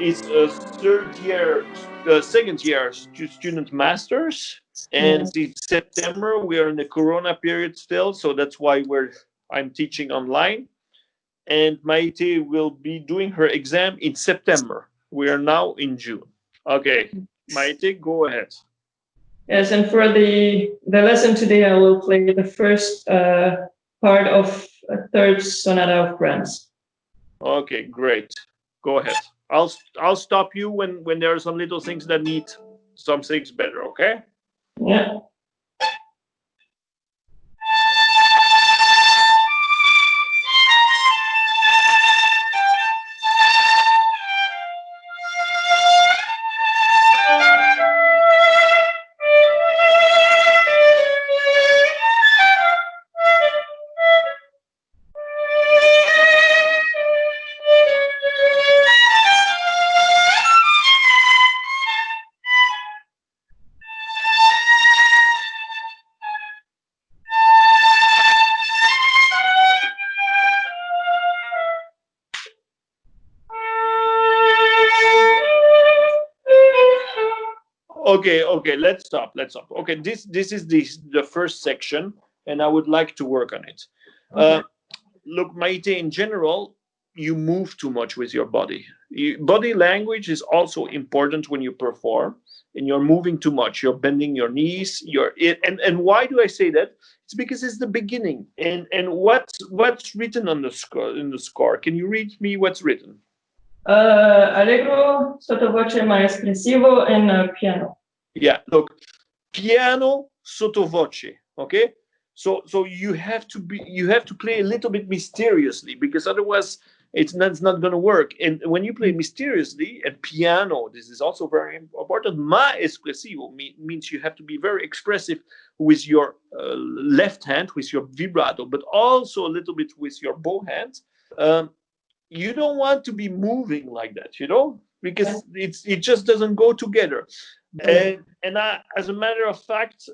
is a third year, second year student masters, and it's September. We are in the Corona period still, so that's why I'm teaching online. And Maite will be doing her exam in September. We are now in June. Okay, Maite, go ahead. Yes, and for the lesson today, I will play the first part of a third sonata of Brahms. Okay, great. Go ahead. I'll stop you when there are some little things that need some things better. Okay. Yeah. Okay, let's stop. Okay, this is the first section, and I would like to work on it. Look, Maite, in general, you move too much with your body. Body language is also important when you perform, and you're moving too much. You're bending your knees. And why do I say that? It's because it's the beginning. And what's written on the score, in the score? Can you read me what's written? Allegro, sottovoce ma espressivo, and piano. Yeah, look, piano sottovoce. Okay, so you have to play a little bit mysteriously, because otherwise it's not going to work. And when you play mysteriously at piano, this is also very important. Ma espressivo means you have to be very expressive with your left hand, with your vibrato, but also a little bit with your bow hand. Um, you don't want to be moving like that, because it just doesn't go together. And as a matter of fact,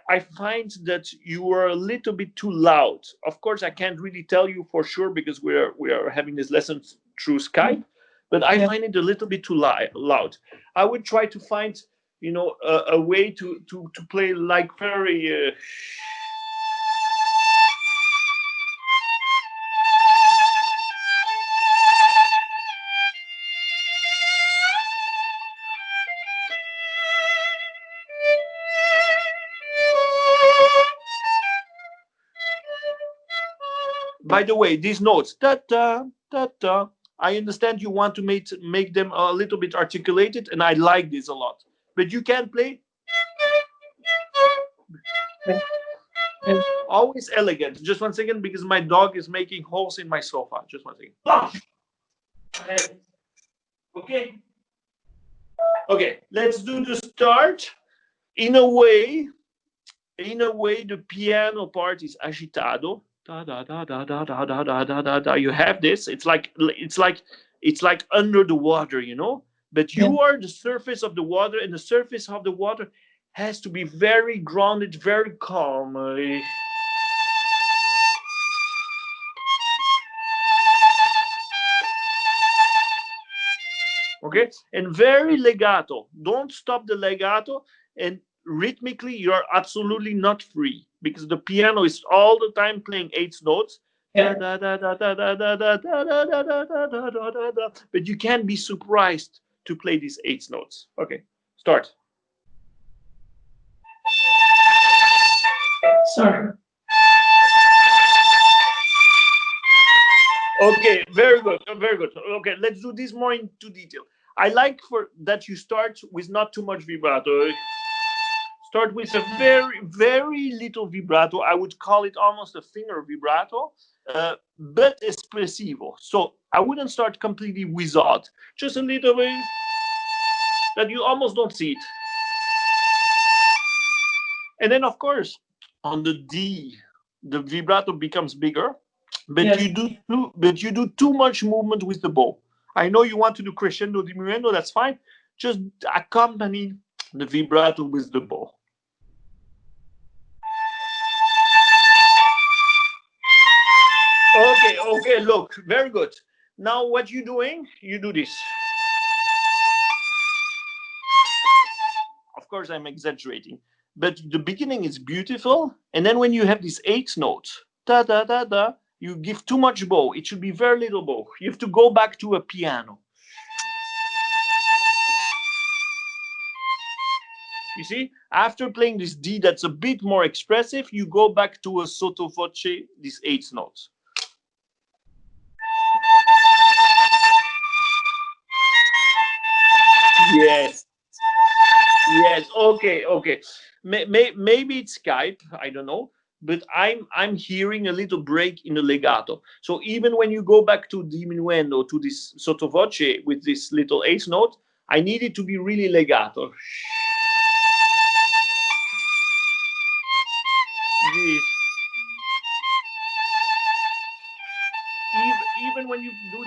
I find that you are a little bit too loud. Of course, I can't really tell you for sure, because we are having this lesson through Skype, but I find it a little bit too loud. I would try to find, a way to play like very. By the way, these notes, da da da da. I understand you want to make them a little bit articulated, and I like this a lot. But you can play always elegant. Just 1 second, because my dog is making holes in my sofa. Just 1 second. Okay. Okay. Let's do the start. In a way, the piano part is agitado. Da da da da da da da da da da da. You have this. It's like under the water, But you are the surface of the water, and the surface of the water has to be very grounded, very calm. Okay, and very legato. Don't stop the legato, and rhythmically you're absolutely not free, because the piano is all the time playing eighth notes. But you can't be surprised to play these eighth notes. Okay, start. Sorry. Okay, very good, very good. Okay, let's do this more into detail. I like for that you start with not too much vibrato. Start with a very, very little vibrato. I would call it almost a finger vibrato, but espressivo. So I wouldn't start completely without, just a little bit that you almost don't see it. And then, of course, on the D, the vibrato becomes bigger, but you do too much movement with the bow. I know you want to do crescendo, diminuendo. That's fine. Just accompany the vibrato with the bow. Okay, look, very good. Now what you doing? You do this. of course, I'm exaggerating, but the beginning is beautiful. And then when you have this eighth note, da da da da, you give too much bow. It should be very little bow. You have to go back to a piano. You see, after playing this D that's a bit more expressive, you go back to a sotto voce, this eighth note. Yes. Yes. Okay. Okay. Maybe it's Skype. I don't know. But I'm hearing a little break in the legato. So even when you go back to diminuendo, to this sotto voce with this little eighth note, I need it to be really legato. This. Even when you do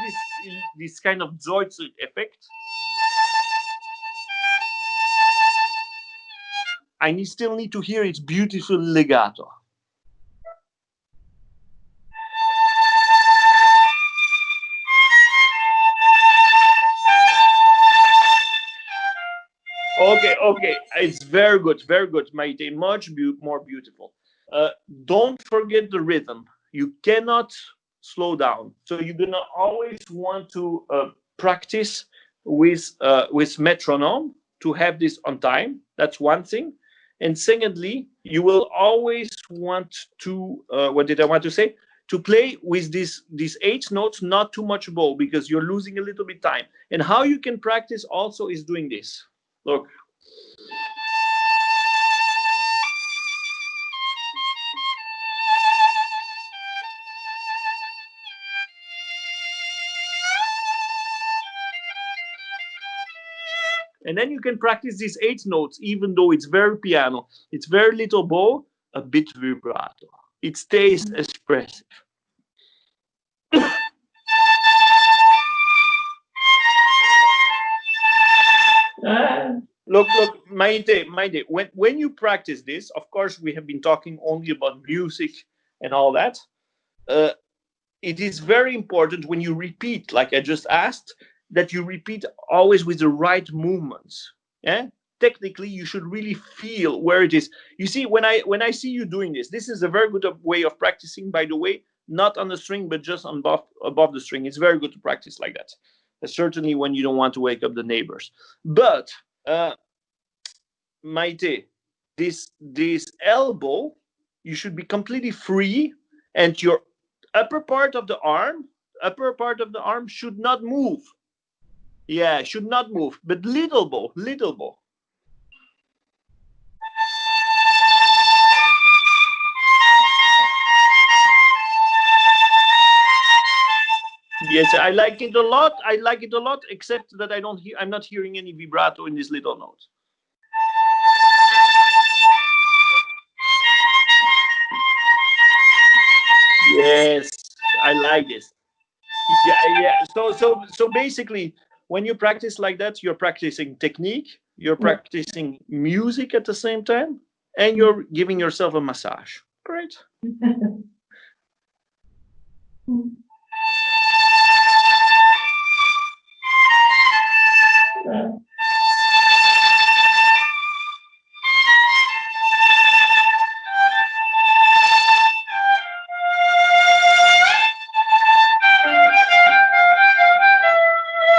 this kind of Zoid effect, I still need to hear its beautiful legato. Okay, okay, it's very good, Maïté, much more beautiful. Don't forget the rhythm. You cannot slow down. So you're gonna always want to practice with metronome to have this on time. That's one thing. And secondly, you will always want to what did I want to say? To play with these eight notes, not too much bow, because you're losing a little bit time. And how you can practice also is doing this. Look. And then you can practice these eight notes, even though it's very piano. It's very little bow, a bit vibrato. It stays expressive. Look, Maite, when you practice this, of course, we have been talking only about music and all that. It is very important when you repeat, like I just asked, that you repeat always with the right movements. Yeah? Technically, you should really feel where it is. You see, when I see you doing this is a very good way of practicing, by the way, not on the string, but just above the string. It's very good to practice like that. Certainly when you don't want to wake up the neighbors. But Maite, this elbow, you should be completely free, and your upper part of the arm should not move. Yeah, should not move, but little bow, little bow. Yes, I like it a lot. I like it a lot, except that I'm not hearing any vibrato in this little note. Yes, I like this. Yeah. So basically, when you practice like that, you're practicing technique, you're practicing music at the same time, and you're giving yourself a massage. Great.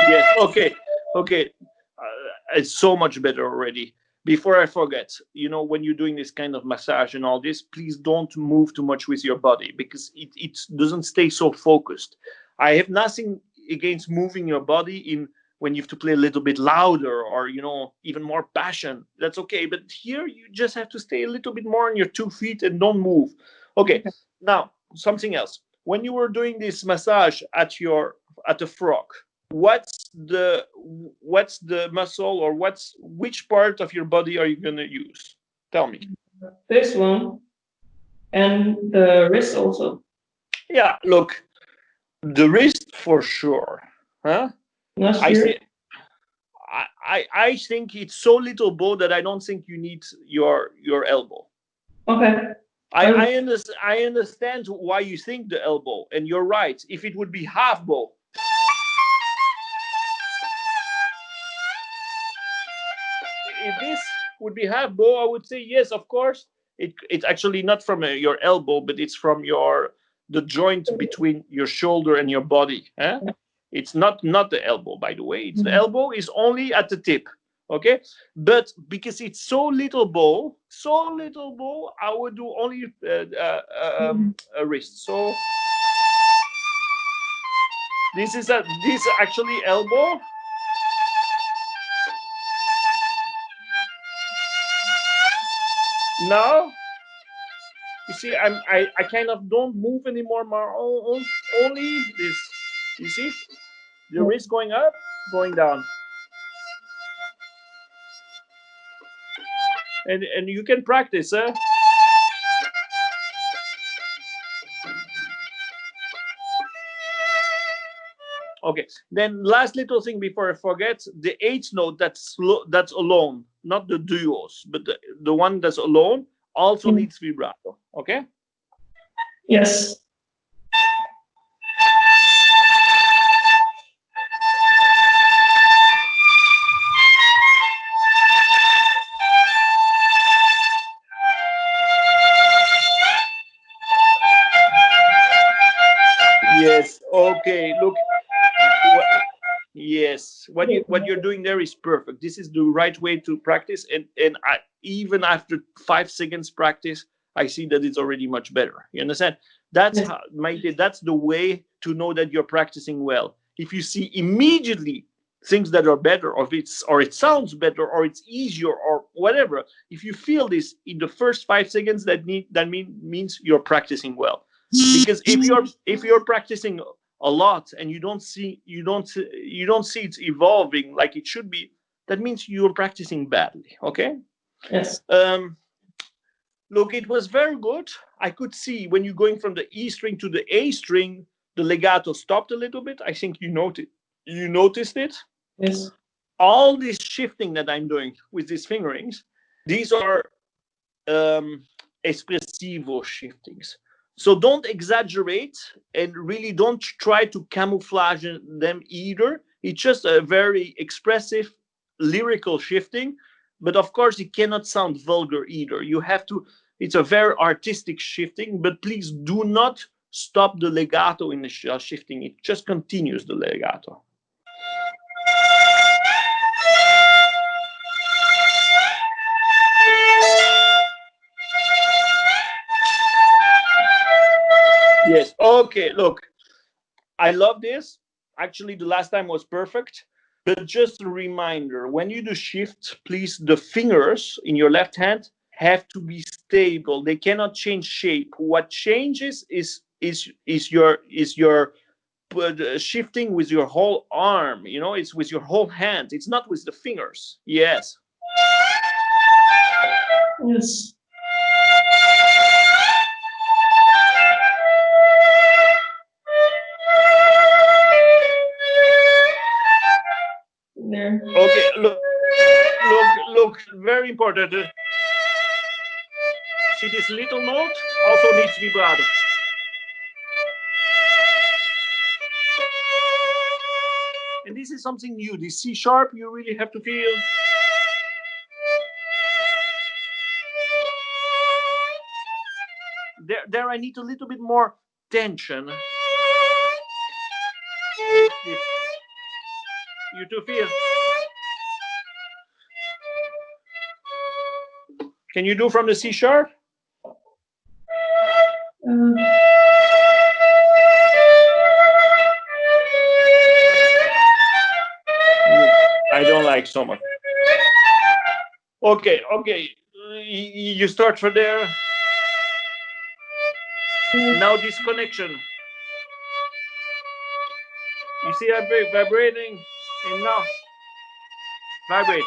Yes. Okay. It's so much better already. Before I forget, when you're doing this kind of massage and all this, please don't move too much with your body, because it doesn't stay so focused. I have nothing against moving your body when you have to play a little bit louder, or even more passion. That's okay. But here you just have to stay a little bit more on your 2 feet and don't move. Okay. Now something else. When you were doing this massage at the frog, what's the muscle, or which part of your body are you going to use? Tell me. This one, and the wrist also. Yeah, look, the wrist for sure. Huh? Not sure. I think it's so little bow that I don't think you need your elbow. Okay. I understand why you think the elbow, and you're right. If it would be half bow, would be half bow, I would say yes, of course. It's actually not from your elbow, but it's from the joint between your shoulder and your body. Eh? It's not the elbow, by the way. It's the elbow is only at the tip. Okay, but because it's so little bow, I would do only a wrist. So this is actually elbow. Now you see, I kind of don't move anymore. Only this. You see, the wrist going up, going down, and you can practice. Okay. Then last little thing before I forget, the eighth note that's alone, not the duos, but the one that's alone also needs vibrato. Okay. Yes. Yes. Okay. Look. Yes. What you're doing there is perfect. This is the right way to practice, and even after 5 seconds practice, I see that it's already much better. You understand? That's how, that's the way to know that you're practicing well. If you see immediately things that are better, or it sounds better, or it's easier, or whatever, if you feel this in the first 5 seconds, that means you're practicing well. Because if you're practicing a lot and you don't see it's evolving like it should be, that means you're practicing badly. Okay. Yes. Look, it was very good. I could see when you're going from the E string to the A string, the legato stopped a little bit. I think you noticed it. Yes. All this shifting that I'm doing with these fingerings, these are espressivo shiftings. So don't exaggerate, and really don't try to camouflage them either. It's just a very expressive lyrical shifting, but of course it cannot sound vulgar either. You have to, it's a very artistic shifting, but please do not stop the legato in the shifting. It just continues the legato. Yes. Okay. Look, I love this. Actually, the last time was perfect. But just a reminder, when you do shift, please, the fingers in your left hand have to be stable. They cannot change shape. What changes is your shifting with your whole arm. You know, it's with your whole hand. It's not with the fingers. Yes. Yes. There. Okay. Look. Very important. See, this little note also needs vibrato. And this is something new. This C sharp, you really have to feel. There I need a little bit more tension. You to feel. Can you do from the C sharp? I don't like so much. Okay. You start from there. Now this connection. You see I'm vibrating, and now vibrate.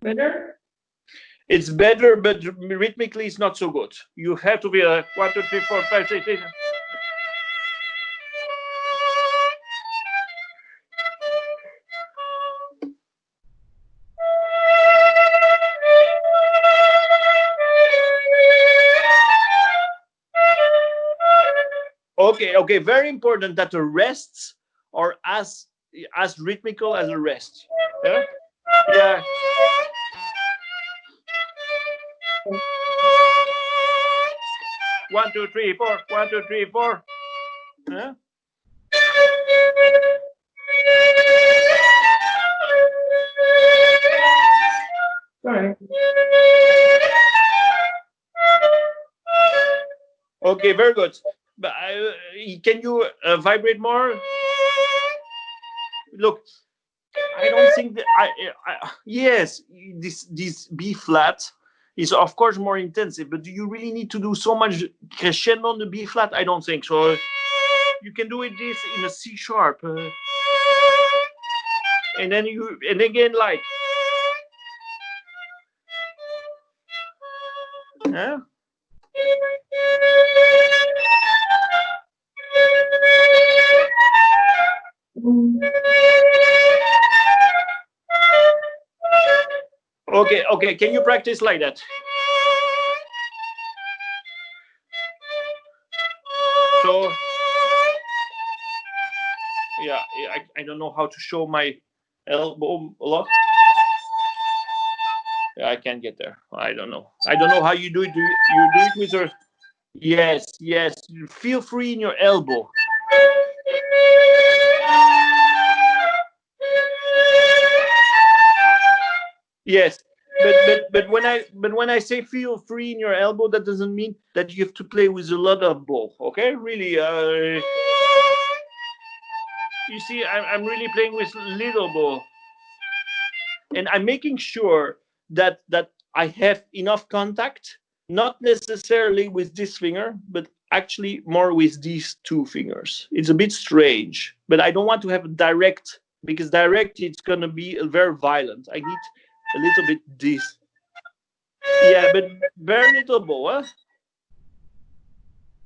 Better? It's better, but rhythmically it's not so good. You have to be a 1, 2, 3, 4, 5, 6, 7. Okay, very important that the rests are as rhythmical as the rest. Yeah. Yeah. 1, 2, 3, 4. 1, 2, 3, 4. Yeah. Sorry. Okay, very good. But can you vibrate more? Look, I don't think that yes, this B flat is of course more intensive, but do you really need to do so much crescendo on the B flat? I don't think so. You can do it this in a C sharp, and then again light. Huh? Okay. Can you practice like that? So, yeah, I don't know how to show my elbow a lot. Yeah, I can't get there. I don't know how you do it. You do it with your... Yes. Feel free in your elbow. Yes, but when I say feel free in your elbow, that doesn't mean that you have to play with a lot of bow. Okay, really. You see, I'm really playing with little bow, and I'm making sure that I have enough contact, not necessarily with this finger, but actually more with these two fingers. It's a bit strange, but I don't want to have a direct, because direct it's gonna be very violent. I need a little bit this. Yeah, but very little bow, huh?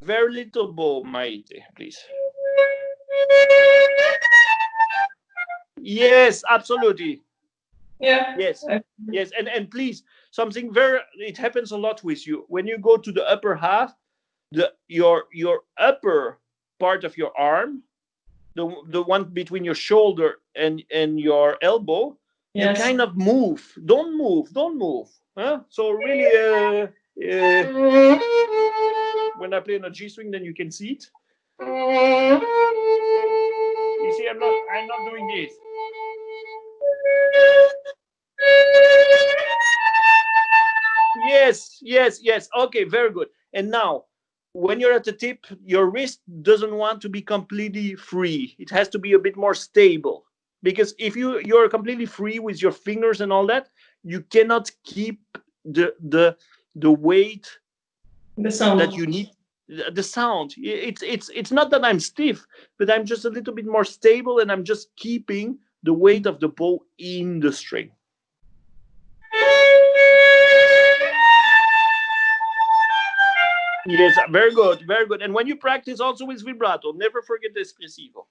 Very little bow, Maïté, please. Yes, absolutely. Yeah. Yes. And please, something very, it happens a lot with you. When you go to the upper half, your upper part of your arm, the one between your shoulder and your elbow, Yes. you kind of move. Don't move. Huh? So really, when I play on a G string, then you can see it. You see, I'm not doing this. Yes. Okay, very good. And now, when you're at the tip, your wrist doesn't want to be completely free. It has to be a bit more stable. Because if you're completely free with your fingers and all that, you cannot keep the weight, The sound that you need. The sound. It's not that I'm stiff, but I'm just a little bit more stable, and I'm just keeping the weight of the bow in the string. Yes, very good. And when you practice also with vibrato, never forget the espressivo.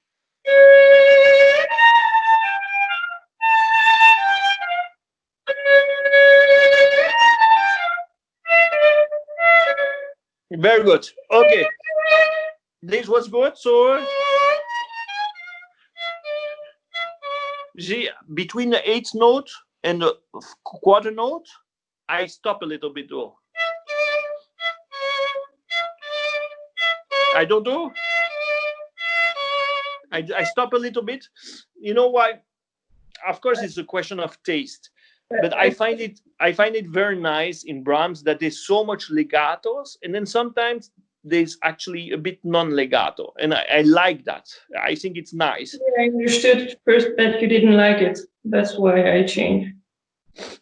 Very good. Okay. This was good. So, see, between the eighth note and the quarter note, I stop a little bit though. I don't do. I stop a little bit. You know why? Of course, it's a question of taste, but I find it very nice in Brahms that there's so much legatos, and then sometimes there's actually a bit non-legato, and I like that. I think it's nice. I understood first that you didn't like it. That's why I changed.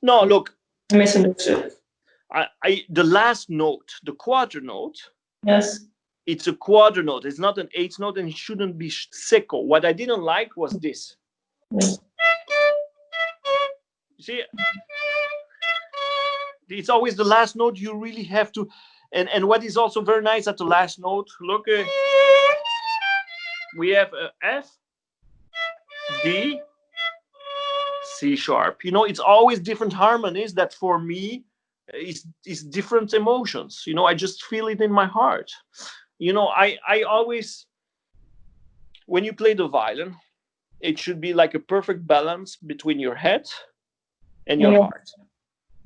No, look, I misunderstood. The last note, the quarter note. Yes. It's a quarter note. It's not an eighth note, and it shouldn't be secco. What I didn't like was this. Yes. You see, it's always the last note. You really have to, and what is also very nice at the last note. Look, we have a F, D, C sharp. You know, it's always different harmonies that for me is different emotions. You know, I just feel it in my heart. You know, I always, when you play the violin, it should be like a perfect balance between your head and your heart.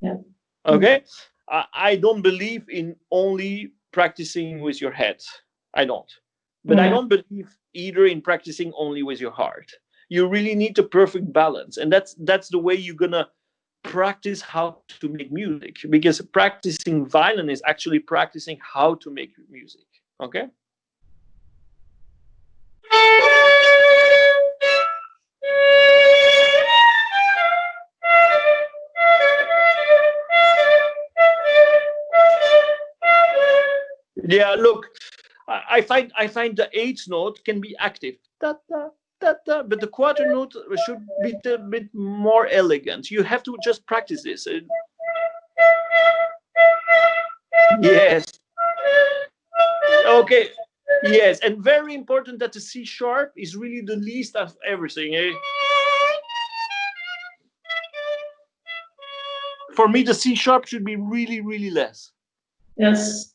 Yeah. Okay. I don't believe in only practicing with your head. I don't. But I don't believe either in practicing only with your heart. You really need a perfect balance. And that's the way you're gonna practice how to make music, because practicing violin is actually practicing how to make music. Okay. Yeah, look, I find the eighth note can be active, da, da, da, da, but the quarter note should be a bit more elegant. You have to just practice this. Yes. Okay. Yes, and very important that the C sharp is really the least of everything. Eh? For me, the C sharp should be really, really less. Yes.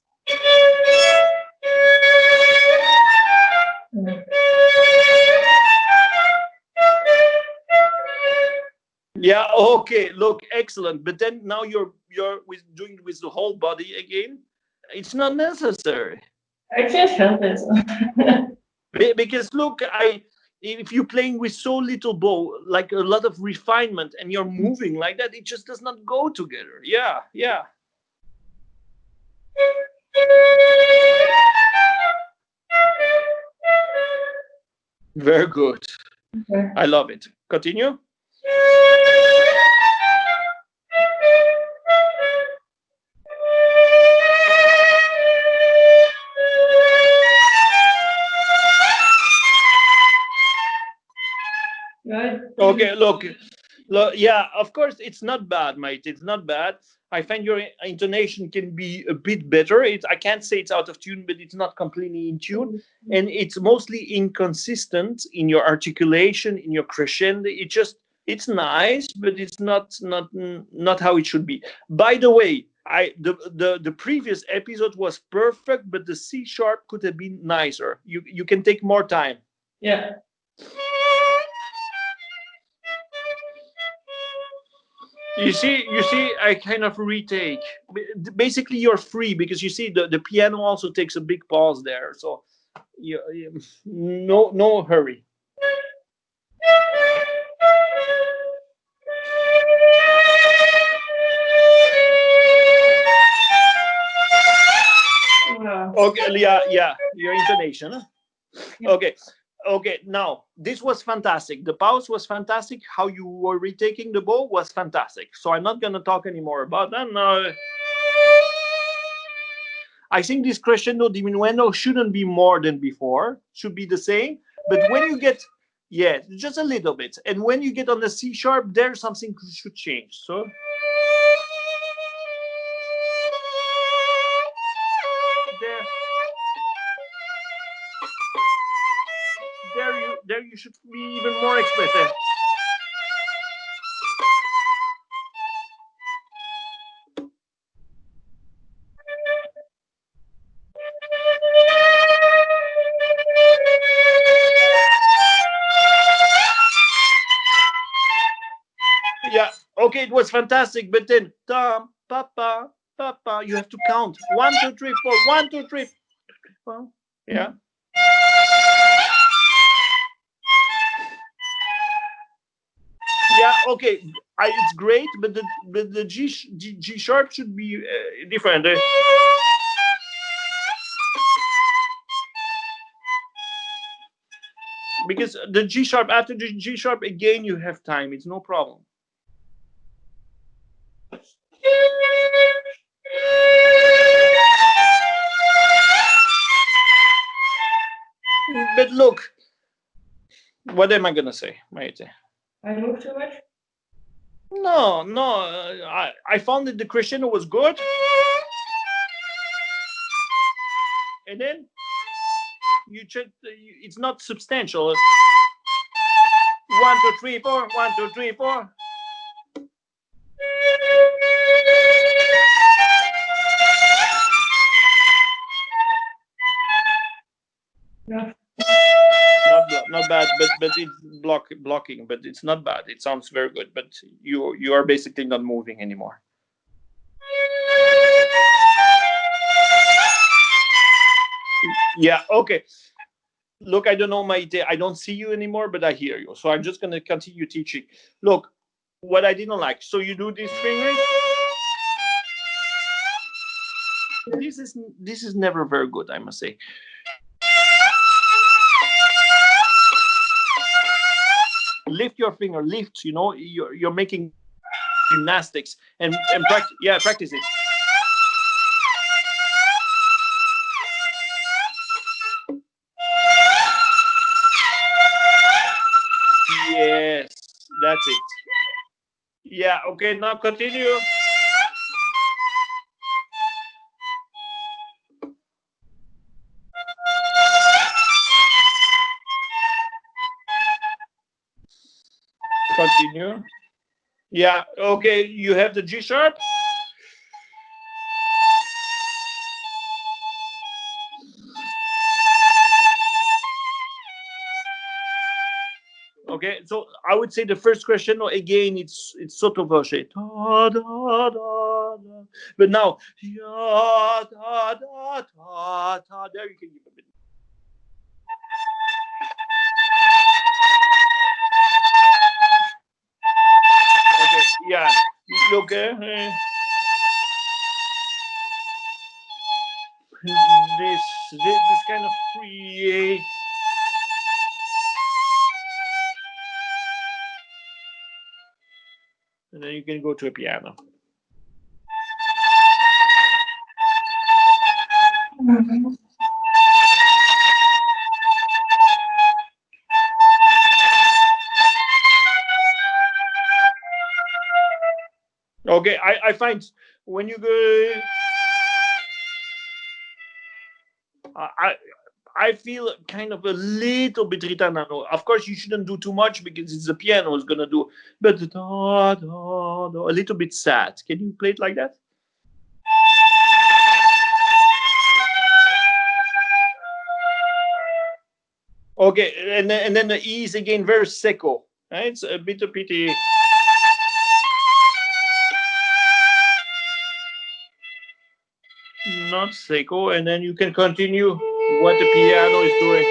Yeah. Okay. Look, excellent. But then now you're doing with the whole body again. It's not necessary. I can't help it. Because look, if you're playing with so little bow, like a lot of refinement, and you're moving like that, it just does not go together. Yeah, yeah. Very good. Okay. I love it. Continue. Right. Okay, look, yeah, of course, it's not bad, mate. It's not bad. I find your intonation can be a bit better. I can't say it's out of tune, but it's not completely in tune. And it's mostly inconsistent in your articulation, in your crescendo. It's nice, but it's not how it should be. By the way, the previous episode was perfect, but the C sharp could have been nicer. You can take more time. Yeah. You see, I kind of retake. Basically, you're free because you see the piano also takes a big pause there. So, no hurry. Wow. Okay, yeah, your intonation. Huh? Okay. Now this was fantastic. The pause was fantastic. How you were retaking the bow was fantastic. So I'm not gonna talk anymore about that. No. I think this crescendo diminuendo shouldn't be more than before. Should be the same. But when you get, yeah, just a little bit. And when you get on the C sharp, there's something should change. So. There you should be even more expressive. Yeah, okay, it was fantastic, but then tam papa papa, you have to count 1 2 3 4 1 2 3 4. Yeah. Yeah, okay, it's great, but the G sharp should be different. Because the G sharp, after the G sharp again, you have time. It's no problem. But look, what am I gonna say, Maïté? I move too much? No, I found that the crescendo was good. And then you check, it's not substantial. 1 2 3 4 1 2 3 4. it's blocking, but it's not bad. It sounds very good, but you are basically not moving anymore. Yeah, okay. Look, I don't know, Maïté, I don't see you anymore, but I hear you. So I'm just going to continue teaching. Look, what I didn't like. So you do these fingers. This is never very good, I must say. Lift your finger, lift, you know, you're making gymnastics and practice it. Yes, that's it. Yeah, okay, now continue. Continue. Yeah, okay, you have the G sharp. Okay, so I would say the first question again, it's sotto voce, da, da, da, da. But now, ya, da, da, da, da. There you can give a bit. Okay, yeah, look, this kind of free. And then you can go to a piano. Okay, I find when you go, I feel kind of a little bit ritardato. Of course, you shouldn't do too much because it's the piano is gonna do, but da, da, da, a little bit sad. Can you play it like that? Okay, and then the E is again very secco. Right? It's a bit of pity. Not secco, and then you can continue what the piano is doing.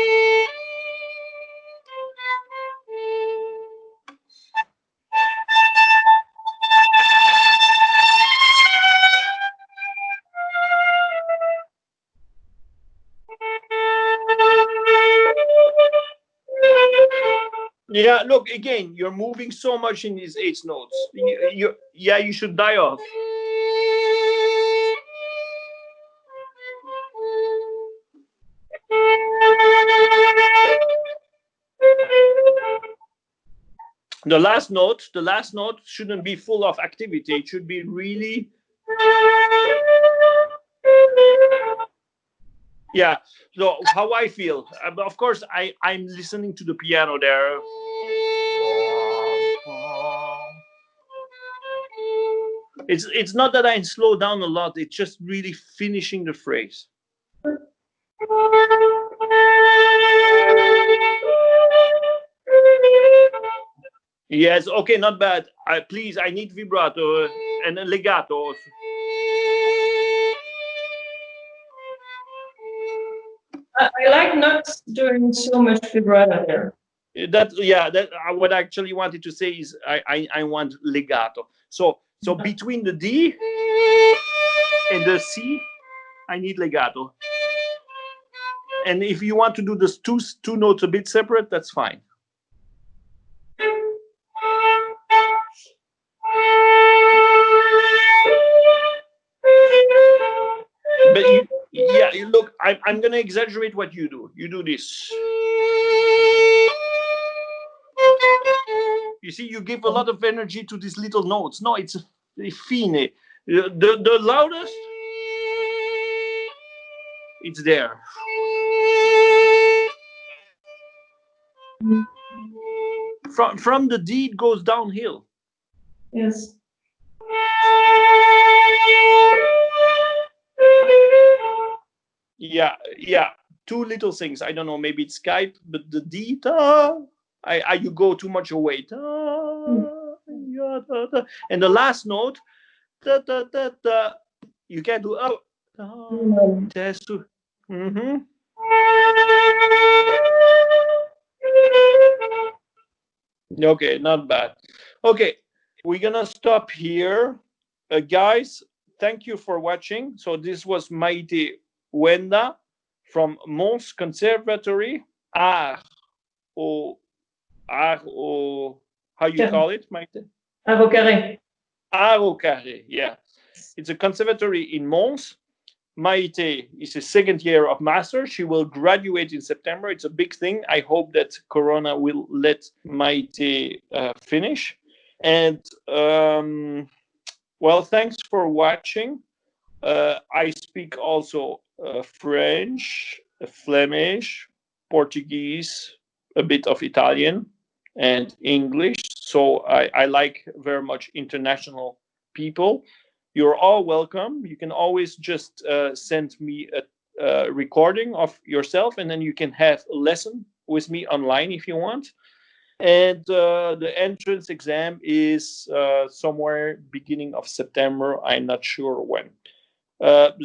Yeah, look, again, you're moving so much in these 8 notes. You should die off. The last note shouldn't be full of activity. It should be really, yeah. So how I feel, of course, I'm listening to the piano there. It's not that I slow down a lot. It's just really finishing the phrase. Yes, okay, not bad. Please, I need vibrato and a legato. I like not doing so much vibrato there. That what I actually wanted to say is I want legato. So between the D and the C, I need legato. And if you want to do this two notes a bit separate, that's fine. But look, I'm gonna exaggerate what you do. You do this. You see, you give a lot of energy to these little notes. No, it's a fine. The loudest, it's there. From the D, it goes downhill. Yes. Yeah. Two little things. I don't know. Maybe it's Skype, but the D. Da, You go too much away. And the last note, you can do up. It has to. Okay, not bad. Okay, we're gonna stop here, guys. Thank you for watching. So this was Maïté Wenda from Mons Conservatory, ARTS². How you call it, Maïté? ARTS², yeah. It's a conservatory in Mons. Maïté is a second year of master. She will graduate in September. It's a big thing. I hope that Corona will let Maïté finish. And well, thanks for watching. I speak also French, Flemish, Portuguese, a bit of Italian, and English. So I like very much international people. You're all welcome. You can always just send me a recording of yourself, and then you can have a lesson with me online if you want. And the entrance exam is somewhere beginning of September. I'm not sure when.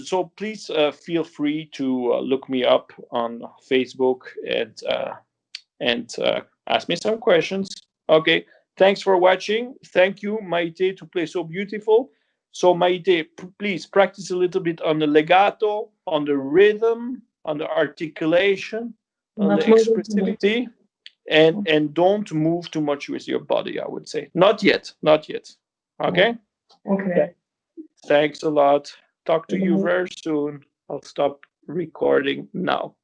So please feel free to look me up on Facebook and ask me some questions. Okay, thanks for watching. Thank you, Maïté, to play so beautiful. So Maïté, please practice a little bit on the legato, on the rhythm, on the articulation, on the expressivity, and don't move too much with your body, I would say. Not yet. Okay? Okay. Thanks a lot. Talk to you very soon. I'll stop recording now.